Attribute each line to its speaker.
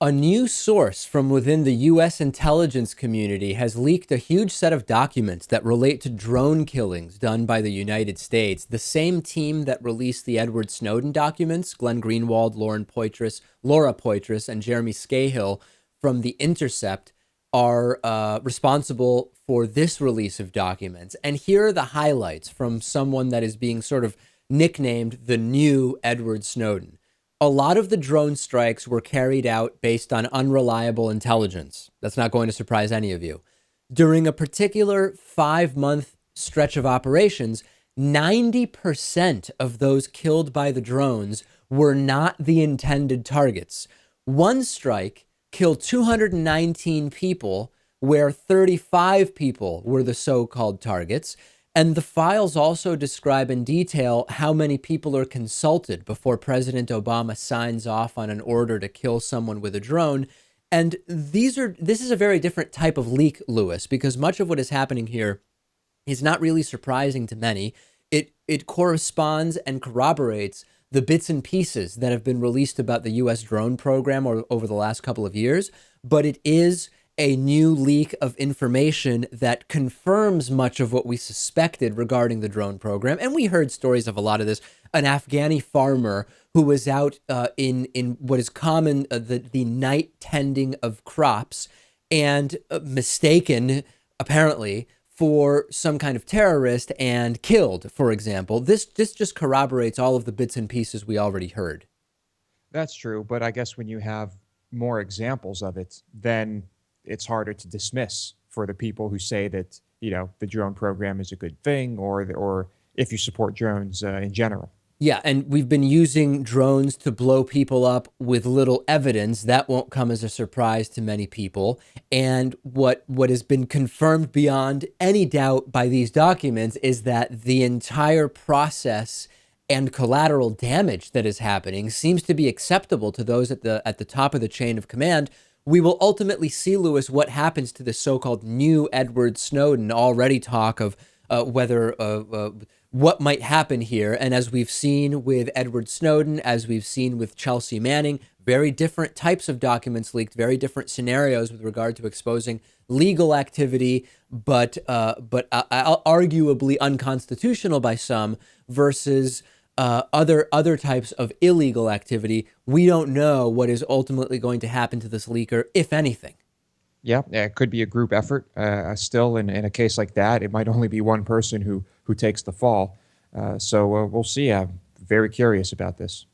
Speaker 1: A new source from within the U.S. intelligence community has leaked a huge set of documents that relate to drone killings done by the United States. The same team that released the Edward Snowden documents, Glenn Greenwald, Laura Poitras, and Jeremy Scahill from The Intercept, are responsible for this release of documents. And here are the highlights from someone that is being sort of nicknamed the new Edward Snowden. A lot of the drone strikes were carried out based on unreliable intelligence. That's not going to surprise any of you. During a particular 5-month stretch of operations, 90% of those killed by the drones were not the intended targets. One strike killed 219 people, where 35 people were the so-called targets. And the files also describe in detail how many people are consulted before President Obama signs off on an order to kill someone with a drone. And this is a very different type of leak, Lewis, because much of what is happening here is not really surprising to many. It corresponds and corroborates the bits and pieces that have been released about the U.S. drone program over the last couple of years, but it is a new leak of information that confirms much of what we suspected regarding the drone program. And we heard stories of a lot of this. An Afghani farmer who was out in what is common, the night tending of crops, and mistaken, apparently, for some kind of terrorist and killed, for example. This just corroborates all of the bits and pieces we already heard.
Speaker 2: That's true, but I guess when you have more examples of it, then it's harder to dismiss for the people who say that, the drone program is a good thing, or if you support drones in general.
Speaker 1: Yeah, and we've been using drones to blow people up with little evidence. That won't come as a surprise to many people. And what has been confirmed beyond any doubt by these documents is that the entire process and collateral damage that is happening seems to be acceptable to those at the top of the chain of command. We will ultimately see, Lewis, what happens to this so-called new Edward Snowden. Already talk of whether what might happen here. And as we've seen with Edward Snowden, as we've seen with Chelsea Manning, very different types of documents leaked, very different scenarios with regard to exposing legal activity, but arguably unconstitutional by some, versus other types of illegal activity. We don't know what is ultimately going to happen to this leaker, if anything.
Speaker 2: Yeah, it could be a group effort. Still, in a case like that, it might only be one person who takes the fall. So we'll see. I'm very curious about this.